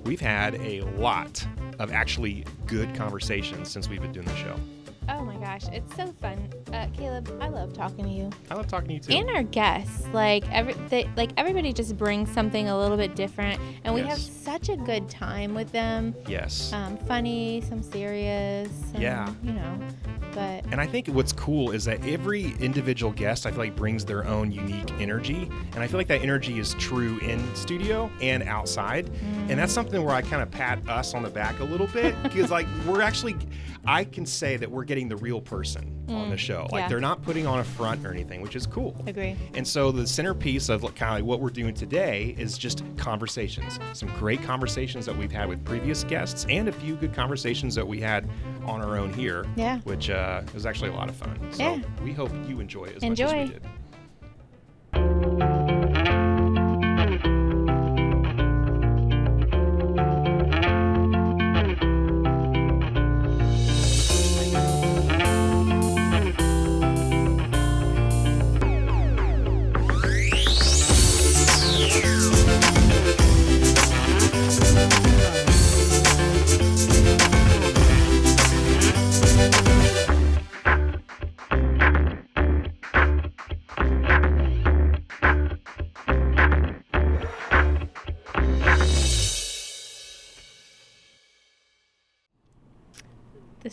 we've had a lot of actually good conversations since we've been doing the show. Oh my gosh, it's so fun. Caleb, I love talking to you. I love talking to you too. And our guests. Everybody just brings something a little bit different. And we have such a good time with them. Yes. Funny, some serious. And I think what's cool is that every individual guest, I feel like, brings their own unique energy. And I feel like that energy is true in studio and outside. And that's something where I kind of pat us on the back a little bit. Because, I can say that we're getting the real person on the show. They're not putting on a front or anything, which is cool. Agree. And so the centerpiece of kind of what we're doing today is just conversations. Some great conversations that we've had with previous guests and a few good conversations that we had on our own here. Yeah. Which was actually a lot of fun. So we hope you enjoy it as much as we did.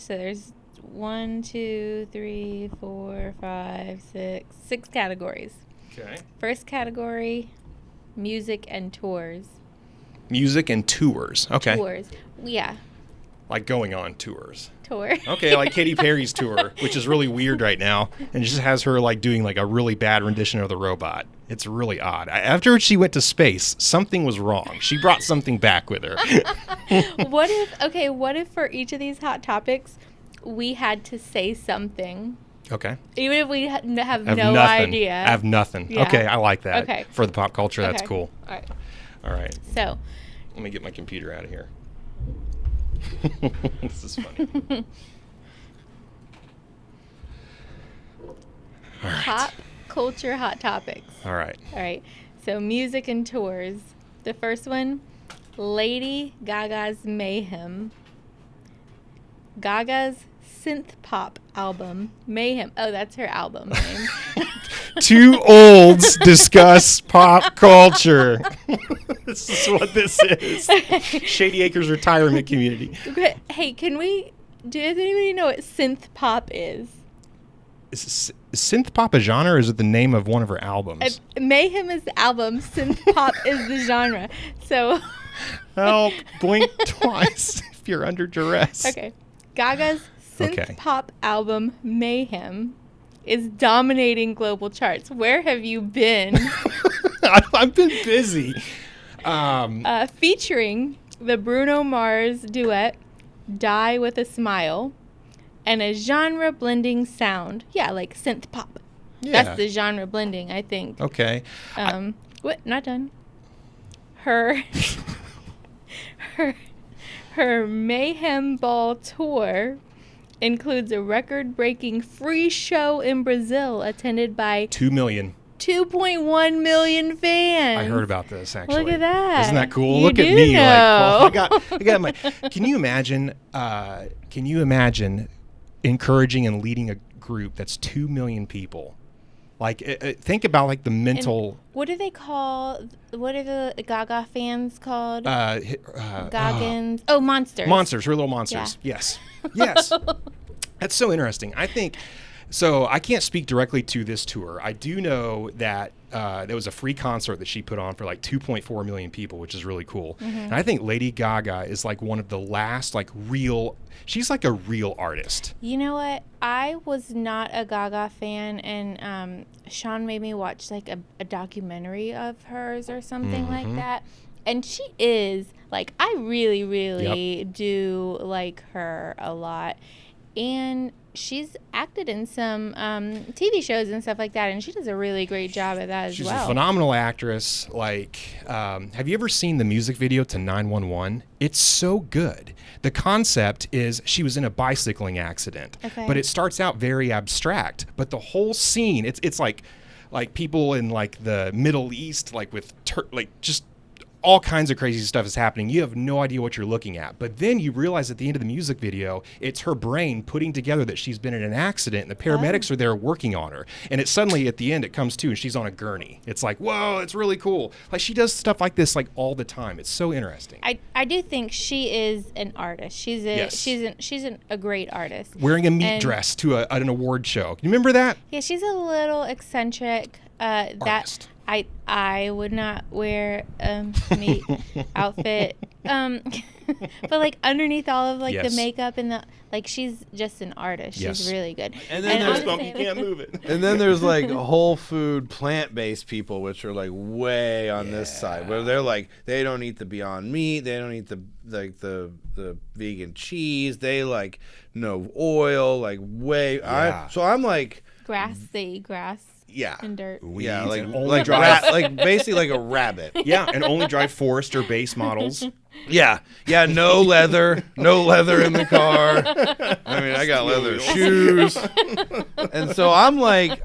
So there's 6 categories. Okay. First category, music and tours. Music and tours. Okay. Tours. Yeah. Like going on tours. Tour. Okay, like Katy Perry's tour, which is really weird right now, and just has her doing a really bad rendition of the Robot. It's really odd. After she went to space, something was wrong. She brought something back with her. What if for each of these hot topics, we had to say something? Okay. Even if we have no nothing. idea. I have nothing. Yeah. Okay, I like that. Okay. For the pop culture, that's Okay. cool. All right. So. Let me get my computer out of here. This is funny. All right. Pop culture hot topics. All right. So music and tours. The first one, Lady Gaga's Mayhem. Gaga's synth pop album, Mayhem. Oh, that's her album name. Two olds discuss pop culture. This is what this is. Shady Acres Retirement Community. Hey, does anybody know what synth pop is? Is synth pop a genre, or is it the name of one of her albums? Mayhem is the album, synth pop is the genre. So help, blink twice if you're under duress. Okay. Gaga's synth pop album, Mayhem, is dominating global charts. Where have you been? I've been busy. Featuring the Bruno Mars duet, Die With a Smile, and a genre blending sound. Yeah, like synth pop. Yeah. That's the genre blending, I think. Okay. What? Not done. Her Mayhem Ball tour includes a record-breaking free show in Brazil attended by 2.1 million fans. I heard about this, actually. Look at that. Isn't that cool? You Look do at me. know. I got my. Can you imagine encouraging and leading a group that's 2 million people? Think about the mental. And what are the Gaga fans called? Goggins. Monsters. Monsters. Her little monsters. Yeah. Yes. That's so interesting. I think. So I can't speak directly to this tour. I do know that there was a free concert that she put on for 2.4 million people, which is really cool. Mm-hmm. And I think Lady Gaga is one of the last real. She's a real artist. You know what? I was not a Gaga fan, and Sean made me watch a really of hers or something like that. And she is I really, really do like her a lot. And she's acted in some TV shows and stuff like that, and she does a really great job at that as well. She's a phenomenal actress. Have you ever seen the music video to 911? It's so good. The concept is she was in a bicycling accident, but it starts out very abstract. But the whole scene, it's like people in the Middle East, with just all kinds of crazy stuff is happening. You have no idea what you're looking at. But then you realize at the end of the music video, it's her brain putting together that she's been in an accident and the paramedics are there working on her. And it suddenly at the end it comes to and she's on a gurney. It's like, whoa, it's really cool. Like she does stuff like this like all the time. It's so interesting. I do think she is an artist. She's a great artist. Wearing a meat dress to an award show. You remember that? Yeah, she's a little eccentric. Artist. I would not wear a meat outfit. But like underneath all of like the makeup and the like, she's just an artist. She's really good. And then there's you can't move it. And then there's like whole food plant-based people, which are like way on this side, where they're like they don't eat the Beyond Meat, they don't eat the vegan cheese, they like no oil, like way. So I'm like grass. They eat grass. Yeah. And dirt. Yeah, like only drive like basically like a rabbit. Yeah, and only drive Forester base models. Yeah, no leather in the car. I mean, I got leather shoes, and so I'm like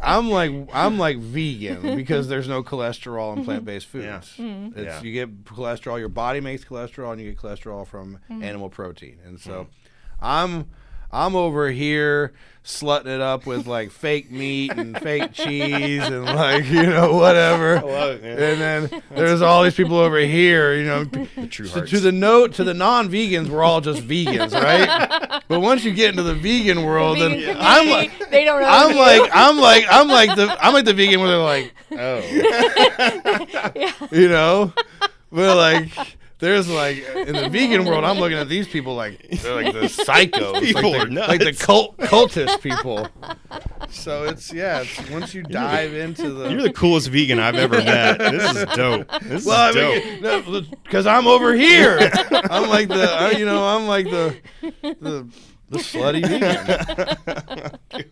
vegan because there's no cholesterol in plant-based foods. Yeah. You get cholesterol, your body makes cholesterol, and you get cholesterol from animal protein, and so I'm over here slutting it up with like fake meat and fake cheese and like, whatever. I love it, man. And then there's all these people over here, the true hearts. To the non-vegans, we're all just vegans, right? But once you get into the vegan world, then I'm like, they don't know. I'm like the vegan where they're like, oh, But like. There's like in the vegan world, I'm looking at these people like they're like the psychos, people are nuts. like the cultist people. So it's once you dive into the. You're the coolest vegan I've ever met. This is dope. This is dope. Because I'm over here. I'm like the slutty vegan.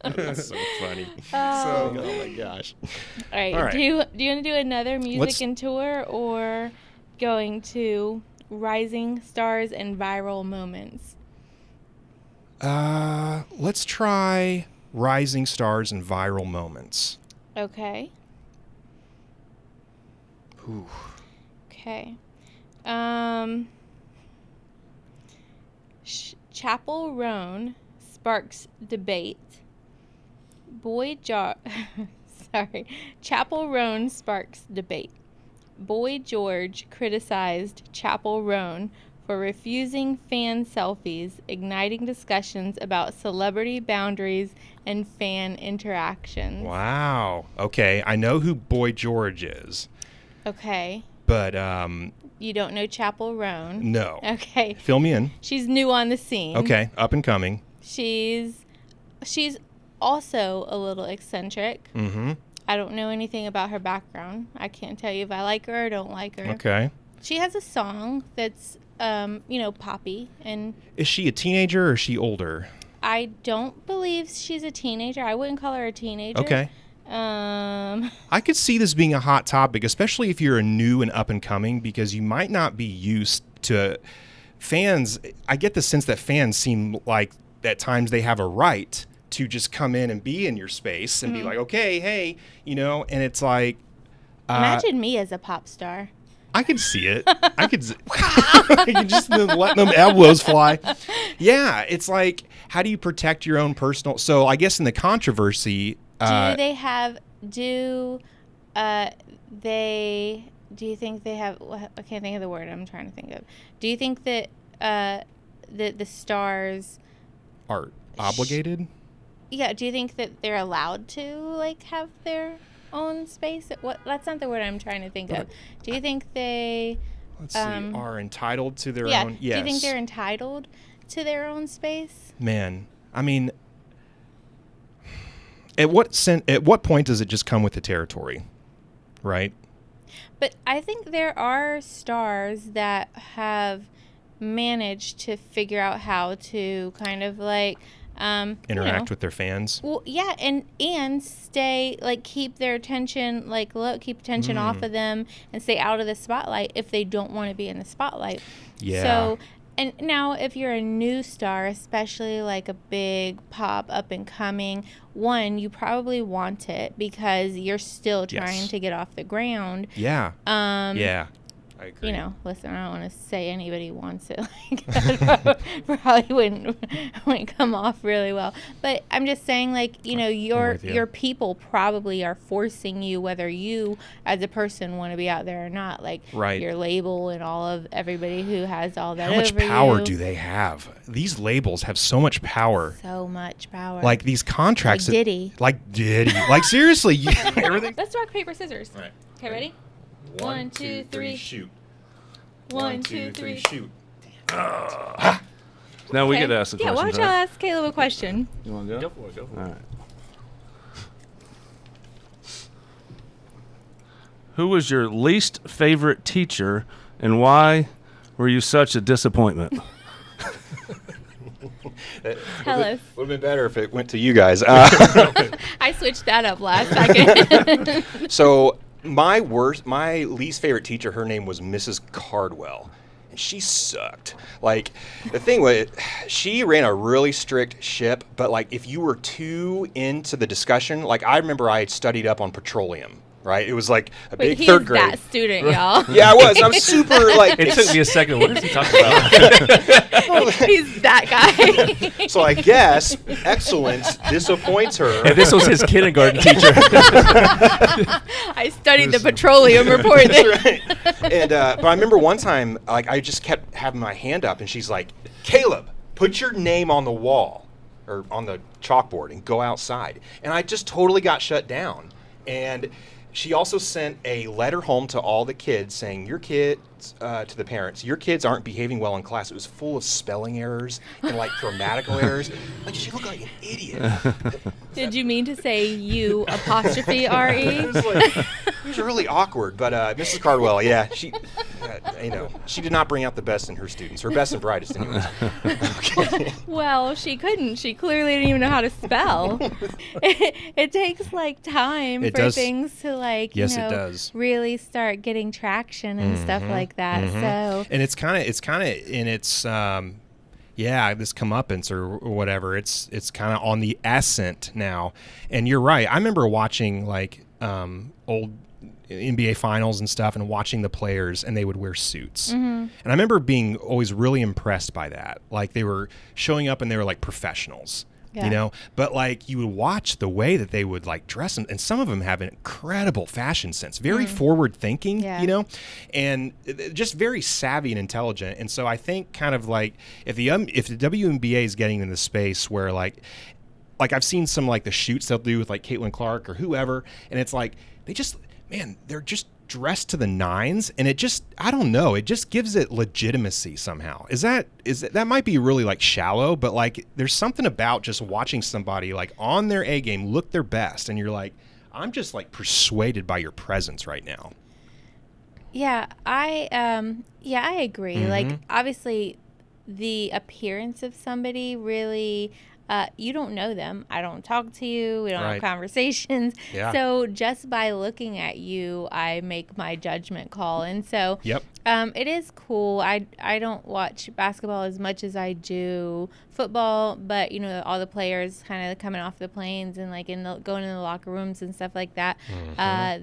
That's so funny. Oh my gosh. All right. Do you want to do another music and tour or? Going to rising stars and viral moments. Let's try rising stars and viral moments. Okay. Ooh. Okay. Chapel Roan sparks debate. Chapel Roan sparks debate. Boy George criticized Chapel Roan for refusing fan selfies, igniting discussions about celebrity boundaries and fan interactions. Wow. Okay, I know who Boy George is. Okay. But you don't know Chapel Roan? No. Okay. Fill me in. She's new on the scene. Okay, up and coming. She's also a little eccentric. Mm-hmm. I don't know anything about her background. I can't tell you if I like her or don't like her. Okay. She has a song that's, poppy. And is she a teenager or is she older? I don't believe she's a teenager. I wouldn't call her a teenager. Okay. I could see this being a hot topic, especially if you're a new and up and coming, because you might not be used to fans. I get the sense that fans seem like at times they have a right to just come in and be in your space and be like, okay, hey, and it's like... imagine me as a pop star. I could see it. I could just let them elbows fly. Yeah, it's like, how do you protect your own personal... So I guess in the controversy... do you think they have... I can't think of the word I'm trying to think of. Do you think that the stars... are obligated? Yeah, do you think that they're allowed to like have their own space? That's not the word I'm trying to think of. Do you think they are entitled to their own? Yes. Do you think they're entitled to their own space? Man, I mean, at what point does it just come with the territory? Right? But I think there are stars that have managed to figure out how to kind of like interact with their fans. Well, yeah, and stay like keep their attention keep attention off of them and stay out of the spotlight if they don't want to be in the spotlight. Yeah. So, and now if you're a new star, especially like a big pop up and coming, you probably want it because you're still trying to get off the ground. Yeah. Yeah. I agree. You know, listen, I don't want to say anybody wants it like that. Probably wouldn't come off really well. But I'm just saying, like, you know, your people probably are forcing you, whether you as a person want to be out there or not. Like, your label and all of everybody who has all that. How much power do they have? These labels have so much power. So much power. Like these contracts. Like Diddy. Like seriously, everything. Let's rock, paper, scissors. All right. Okay, ready? 1, 2, 3. Shoot. 1, 2, 3. Shoot. Now we get to ask a question. Yeah, why don't y'all ask Caleb a question? You want to go? Go for it. All right. Who was your least favorite teacher, and why were you such a disappointment? Tell us. Would have been better if it went to you guys. I switched that up last second. So my least favorite teacher, her name was Mrs. Cardwell. And she sucked. Like, the thing was, she ran a really strict ship, but like if you were too into the discussion, like I remember I had studied up on petroleum. Right, it was like a big third grade. That student, y'all. Yeah, I was. I'm super like. It took me a second. What is he talking about? He's that guy. So I guess excellence disappoints her. And this was his kindergarten teacher. I studied the petroleum report. That's right. And but I remember one time, like I just kept having my hand up, and she's like, "Caleb, put your name on the wall or on the chalkboard and go outside." And I just totally got shut down. And she also sent a letter home to all the kids saying, your kids, to the parents, your kids aren't behaving well in class. It was full of spelling errors and like grammatical errors. Like, she looked like an idiot. Did you mean to say you apostrophe R-E? It was really awkward. But Mrs. Cardwell, yeah, she, she did not bring out the best in her students. Her best and brightest, anyways. Okay. Well, she couldn't. She clearly didn't even know how to spell. It takes like time for things to like, it does. really start getting traction and stuff like that. So, and it's kind of in its this comeuppance or whatever. It's kind of on the ascent now. And you're right. I remember watching like old NBA finals and stuff and watching the players, and they would wear suits. And I remember being always really impressed by that. Like they were showing up and they were like professionals. Yeah. You know, but like you would watch the way that they would like dress them, and some of them have an incredible fashion sense, very forward thinking, you know, and just very savvy and intelligent. And so I think kind of like if the WNBA is getting in the space where like I've seen some like the shoots they'll do with like Caitlin Clark or whoever, and it's like they're just dressed to the nines, and it just, I don't know, it just gives it legitimacy somehow. That might be really like shallow, but like there's something about just watching somebody like on their A game look their best, and you're like, I'm just like persuaded by your presence right now. Yeah, I agree. Like obviously the appearance of somebody really you don't know them. I don't talk to you. We don't have conversations. Yeah. So just by looking at you, I make my judgment call. And so it is cool. I don't watch basketball as much as I do football, but you know, all the players kind of coming off the planes and like going in the locker rooms and stuff like that.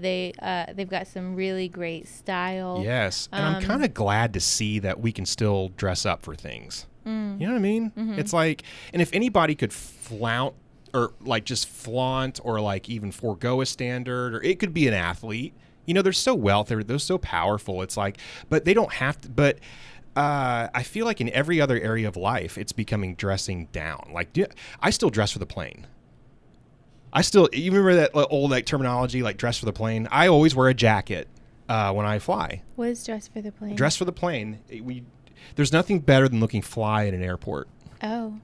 They've got some really great style. Yes. And I'm kind of glad to see that we can still dress up for things. You know what I mean? It's like, and if anybody could flaunt or like just flaunt or like even forego a standard, or it could be an athlete, you know, they're so wealthy, they're so powerful. It's like, but they don't have to, but I feel like in every other area of life, it's becoming dressing down. Like I still dress for the plane. You remember that old like terminology, like dress for the plane? I always wear a jacket when I fly. What is dress for the plane? Dress for the plane. There's nothing better than looking fly in an airport. Oh.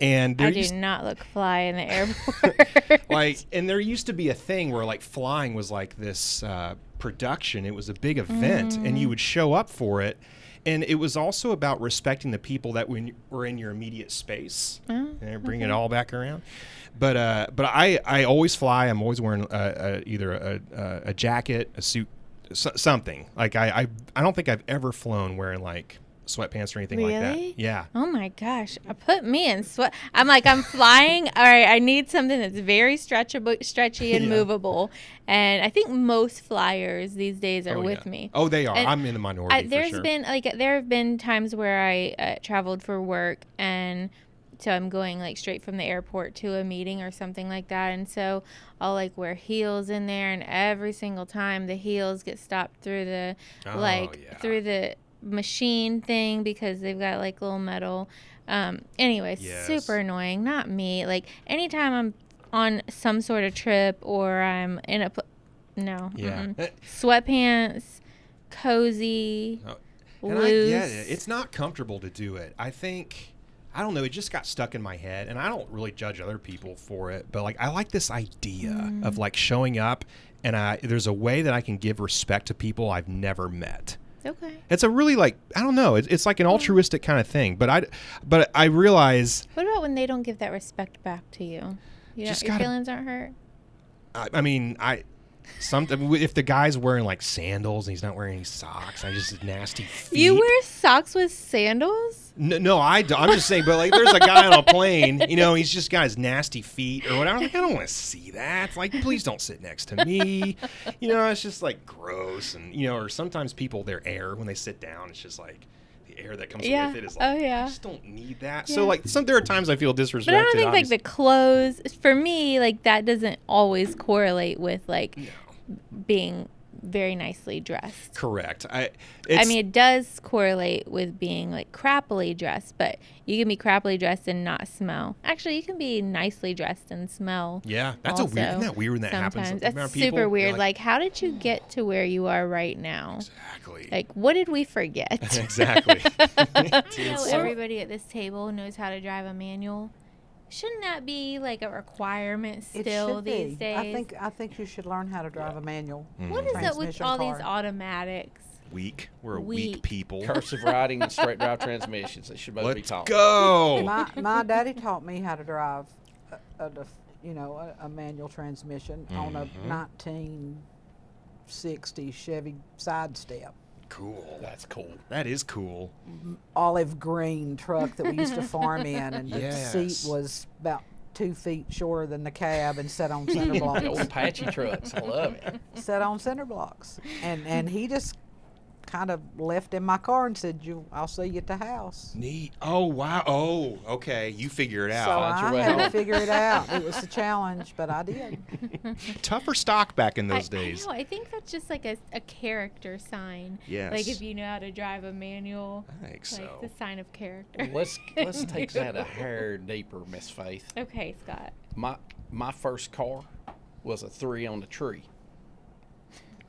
And I do not look fly in the airport. And there used to be a thing where like flying was like this production. It was a big event, and you would show up for it. And it was also about respecting the people that were in your immediate space. And bring it all back around. But I always fly. I'm always wearing either a jacket, a suit, something. Like I don't think I've ever flown wearing like sweatpants or anything like Really? that. Yeah. Oh my gosh. Put me in sweat. I'm like, I'm flying. All right. I need something that's very stretchy and Yeah. movable. And I think most flyers these days are Oh, with yeah. me. Oh, they are. And I'm in the minority There's for sure. been there have been times where I traveled for work, and so I'm going like straight from the airport to a meeting or something like that, and so I'll like wear heels in there, and every single time the heels get stopped through the through the machine thing because they've got like little metal. Anyway, Yes. super annoying. Not me. Like anytime I'm on some sort of trip or I'm in a no. Yeah. Sweatpants, cozy, Oh, and loose. I get it. It's not comfortable to do it. I think, I don't know, it just got stuck in my head, and I don't really judge other people for it, but like I like this idea of like showing up, and there's a way that I can give respect to people I've never met. Okay. It's a really like, I don't know, it's like an altruistic kind of thing, but I realize, What about when they don't give that respect back to you? Just Your gotta- feelings aren't hurt? I mean, something if the guy's wearing like sandals and he's not wearing any socks, I just nasty feet. You wear socks with sandals? No, I don't. I'm just saying, but like, there's a guy on a plane, he's just got his nasty feet or whatever. Like, I don't want to see that. It's like, please don't sit next to me. It's just like gross, and or sometimes people their air when they sit down, it's just like the air that comes Yeah. with it is like, Oh, yeah. I just don't need that. Yeah. So like, there are times I feel disrespected. But I don't think like obviously. the clothes, for me, like that doesn't always correlate with like being very nicely dressed. Correct. I mean, it does correlate with being like crappily dressed, but you can be crappily dressed and not smell. Actually, you can be nicely dressed and smell. yeah, that's also, isn't that weird when that happens? sometimes. Around That's people? super You're weird. Like, how did you get to where you are right now? exactly. Like, what did we forget? Exactly. You know, everybody at this table knows how to drive a manual. Shouldn't that be like a requirement It still should these be. days? I think you should learn how to drive a manual. What is it with transmission all car. these automatics? Weak. We're a weak Weak. people. Cursive writing and straight drive transmissions. They should both be Let's taught. go. My daddy taught me how to drive a manual transmission on a 1960 Chevy Sidestep, Cool. That's cool. That is cool. olive green truck that we used to farm in, and Yes. the seat was about 2 feet shorter than the cab and sat on center The blocks. old Apache trucks. I love it. Sat on center blocks, and he just kind of left in my car and said, I'll see you at the house." Neat. Oh wow. Oh, okay. You figure it So out. your I way had to home. figure it out. It was a challenge, but I did. Tougher stock back in those days. I know. I think that's just like a character sign. Yes. Like if you know how to drive a manual. I think so. Like the sign of character. Let's take that a hair deeper, Miss Faith. Okay, Scott. My first car was a 3 on the tree,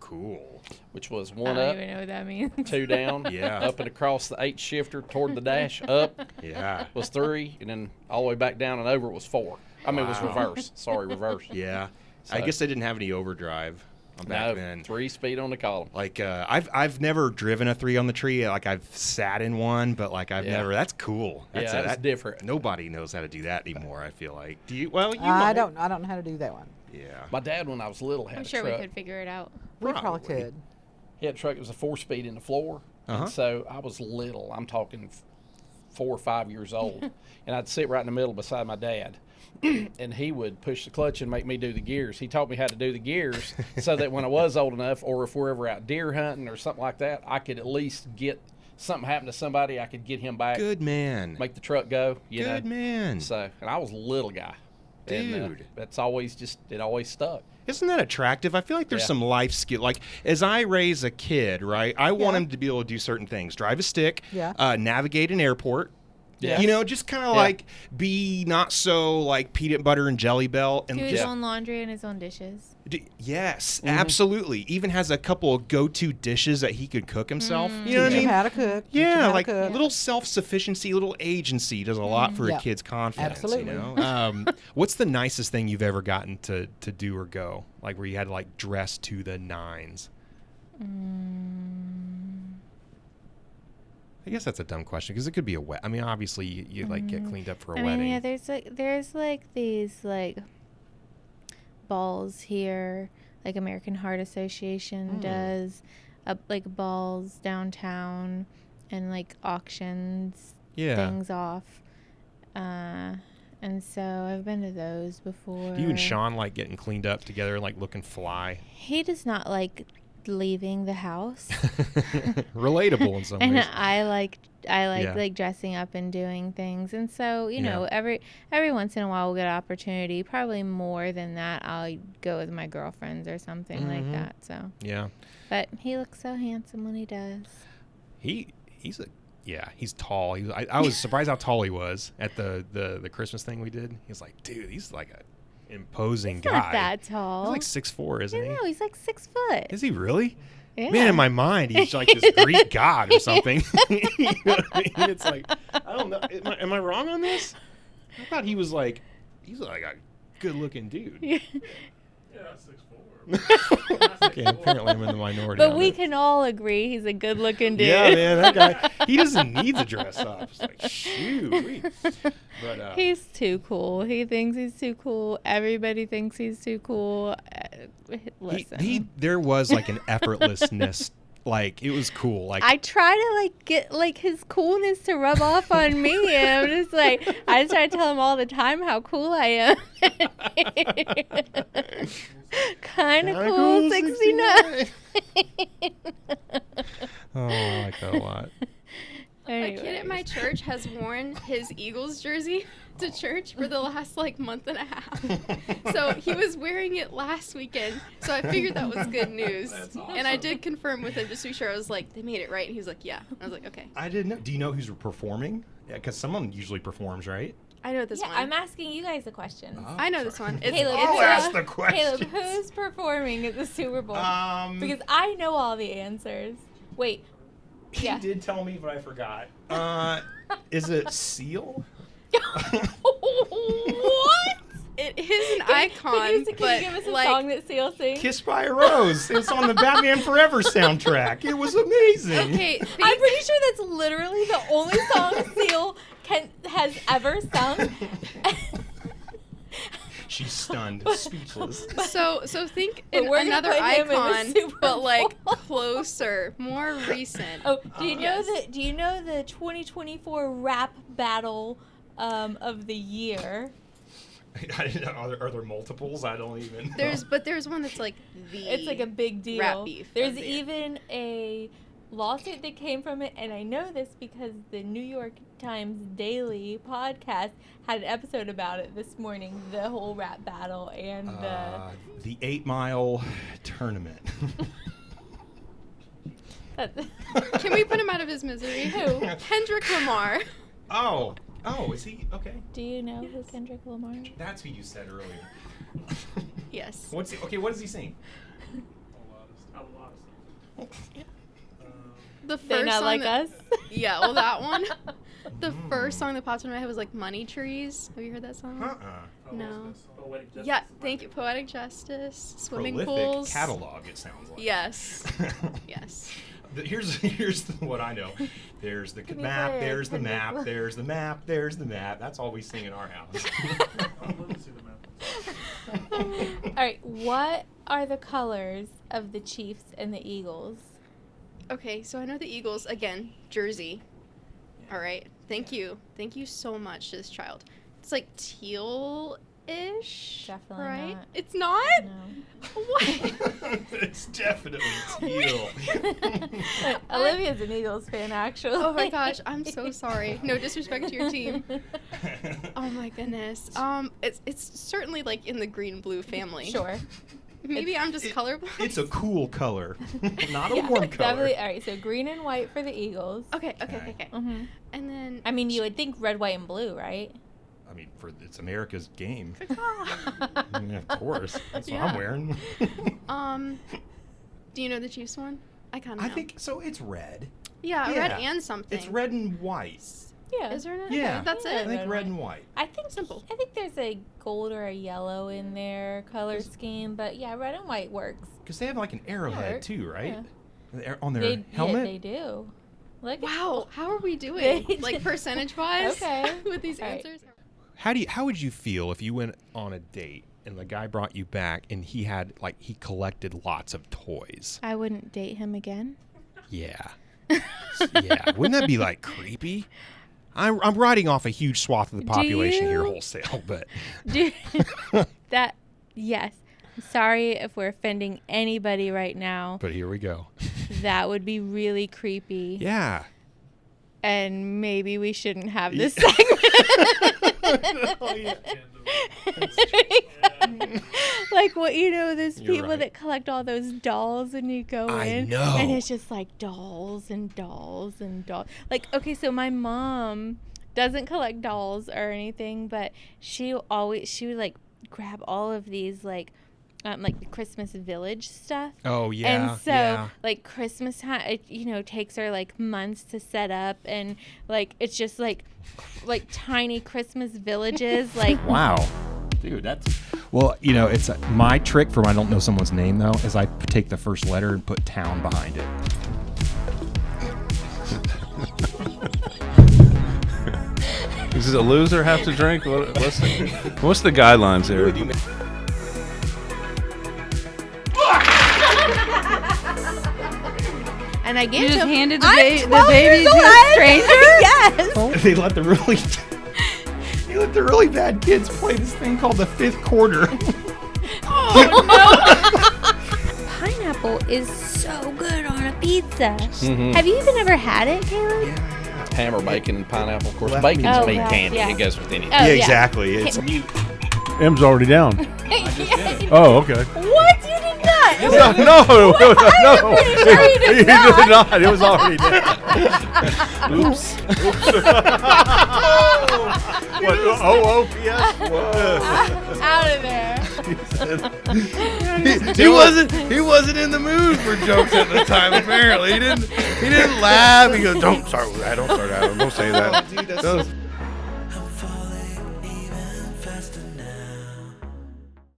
Cool. which was I 1 don't up, even know what that means. 2 down, Yeah. up and across the 8 shifter toward the dash. Up Yeah. was 3, and then all the way back down and over was 4. I mean, it was Wow. reverse. Sorry, reverse. Yeah. I So- guess they didn't have any overdrive back No, then. 3 speed on the column. Like I've never driven a 3 on the tree. Like I've sat in one, but like I've Yeah. never. That's cool. That's Yeah, that's different. Nobody knows how to do that anymore. I feel like. Do you? Well, you. I might. don't know how to do that one. Yeah. My dad, when I was little, had I'm a sure truck. we could figure it out. We probably Probably. could. He had a truck. It was a 4-speed in the floor. Uh-huh. And so I was little. I'm talking 4 or 5 years old. And I'd sit right in the middle beside my dad. And he would push the clutch and make me do the gears. He taught me how to do the gears so that when I was old enough, or if we're ever out deer hunting or something like that, I could at least get something happen to somebody. I could get him back, Good man. make the truck go. You Good know? man. So, and I was a little guy. And, Dude. that's always it always stuck. Isn't that attractive? I feel like there's Yeah. some life skill. Like as I raise a kid, right? I want Yeah. him to be able to do certain things: drive a stick, Yeah. navigate an airport. Yeah. You know, just kind of Yeah. like be not so like peanut butter and jelly belt and Do his just own laundry and his own dishes. yes, Mm-hmm. absolutely. Even has a couple of go-to dishes that he could cook himself. You know what I Teach him mean? how to cook. teach him Yeah, how to like cook. little self-sufficiency, little agency does a lot for a Yeah. kid's confidence. Absolutely. You know? What's the nicest thing you've ever gotten to do or go? Like where you had to like dress to the nines? I guess that's a dumb question because it could be a wet. I mean, obviously you like get cleaned up for a I wedding. mean, yeah, there's like these like balls here, like American Heart Association does, like balls downtown, and like auctions Yeah. things off. And so I've been to those before. Do you and Sean like getting cleaned up together, like looking fly? He does not like leaving the house. Relatable in some And ways. I like Yeah. like dressing up and doing things. And so, you Yeah. know, every once in a while we'll get an opportunity. Probably more than that, I'll go with my girlfriends or something like Mhm. that. So, Yeah. but he looks so handsome when he does. He's tall. I was surprised how tall he was at the Christmas thing we did. He's like, dude, he's like a imposing He's guy. not that tall. He's like 6'4", isn't he? No, he's like 6 foot. Is he really? Yeah. Man, in my mind, he's like this Greek god or something. You know what I mean? It's like, I don't know. Am I wrong on this? I thought he's like a good-looking dude. Yeah. Okay, apparently I'm in the minority. But on we it. can all agree he's a good-looking dude. Yeah, man, that guy. He doesn't need to dress up. It's like, shoot. But He's too cool. He thinks he's too cool. Everybody thinks he's too cool. Listen. there was like an effortlessness. Like, it was cool. Like, I try to like get like his coolness to rub off on me. And I'm just like, I just try to tell him all the time how cool I am. Kind of cool, 69. Oh, I like that a lot. A kid at my church has worn his Eagles jersey to church for the last like month and a half. So he was wearing it last weekend. So I figured that was good news. That's And I did confirm with him just to be sure. I was like, they made it right. And he was like, yeah. I was like, okay. I didn't know. Do you know who's performing? Yeah, because someone usually performs, right? I know this Yeah, one. I'm asking you guys the questions. I know this one. It's, Caleb, I'll it's, ask the questions. Caleb, who's performing at the Super Bowl? Because Because I know all the answers. Wait. he Yeah. did tell me, but I forgot. Is it Seal? What? it is an Can icon, you but give us a like, song that Seal sings? Kissed by a Rose. It's on the Batman Forever soundtrack. It was amazing. okay, I'm think, pretty sure that's literally the only song Seal has ever sung. She's stunned, speechless. so think But in we're gonna another put him in the icon, Super but like Bowl. closer, more recent. Oh, do you know yes. Do you know the 2024 rap battle of the year? I didn't know. Are there multiples? I don't even know. There's one that's like the. It's like a big deal. Rap beef There's of the year. even a lawsuit that came from it, and I know this because the New York Times Daily podcast had an episode about it this morning. The whole rap battle and the 8 Mile tournament. Can we put him out of his misery? Who? Kendrick Lamar. Oh, is he okay? Do you know who Kendrick Lamar is? That's who you said earlier. Yes. What does he sing? The first They're not song like that, us. Yeah, well, that one. The first song that popped into my head was like Money Trees. Have you heard that song? No. Yeah, thank you. Poetic Justice, Swimming Prolific Pools. catalog, it sounds like. Yes. Yes. Here's what I know. There's the Can you map, play there's the Kendrick map, Lamar? there's the map, there's the map. That's all we sing in our house. All right, what are the colors of the Chiefs and the Eagles? Okay, so I know the Eagles, again, jersey. All right. Thank you. Thank you so much to this child. It's like teal-ish, Definitely right? not. It's not? No. What? It's definitely teal. Olivia's an Eagles fan, actually. Oh my gosh, I'm so sorry. No disrespect to your team. Oh my goodness. It's certainly like in the green blue family. Sure. Maybe I'm just colorblind. It's a cool color, not a Yeah, warm color. definitely. All right, so green and white for the Eagles. Okay. Mm-hmm. And then I mean, you would think red, white, and blue, right? I mean, it's America's game. Good call. I mean, of course, that's what Yeah. I'm wearing. Do you know the Chiefs one? I kind of I know. think so. It's red. Yeah, red yeah. and something. It's red and white. Yeah. Is there? Yeah. Okay, that's Yeah. I it. think Red, red white. and white. I think Simple. I think there's a gold or a yellow in their color scheme, but yeah, red and white works. Because they have like an arrowhead Work. too, right? Yeah. On their helmet. Yeah, they do. Look at Wow, how are we doing? They- Like percentage wise? Okay. With these All right. answers? How would you feel if you went on a date and the guy brought you back and he had he collected lots of toys? I wouldn't date him again. Yeah. Yeah, wouldn't that be like creepy? I'm writing off a huge swath of the population here you- wholesale, but Dude, yes. I'm sorry if we're offending anybody right now. here we go. That would be really creepy. Yeah. And maybe we shouldn't have this segment. Like, what, there's You're people right. that collect all those dolls and you go I in know. and it's just like dolls and dolls and dolls. Like, okay, so my mom doesn't collect dolls or anything, but she would like grab all of these like the Christmas Village stuff. Oh yeah. And so, yeah. like, Christmas time, it, takes her, like, months to set up. And, like, it's just, like tiny Christmas villages. Like, Wow. Dude, that's... Well, it's my trick for when I don't know someone's name, though, is I take the first letter and put town behind it. Does a loser have to drink? What's the guidelines there? and I gave You just him. handed the, I'm the 12 baby years to old. a stranger? Yes. They let the really bad kids play this thing called the fifth quarter. Pineapple is so good on a pizza. Mhm. Have you even ever had it, Caleb? Ham or bacon and pineapple. Of course, Left bacon's Oh, meat gosh, candy. yeah. It goes with anything. Oh, Yeah, yeah. exactly. It's M's already down. Oh, okay. What? You did not. It was- No. I'm pretty sure you did not. It was already down. Oops. What? OOPS? Out of there. He wasn't in the mood for jokes at the time. Apparently, he didn't laugh. He goes, "Don't start with that. Don't start that. Don't say that." dude, that's That was-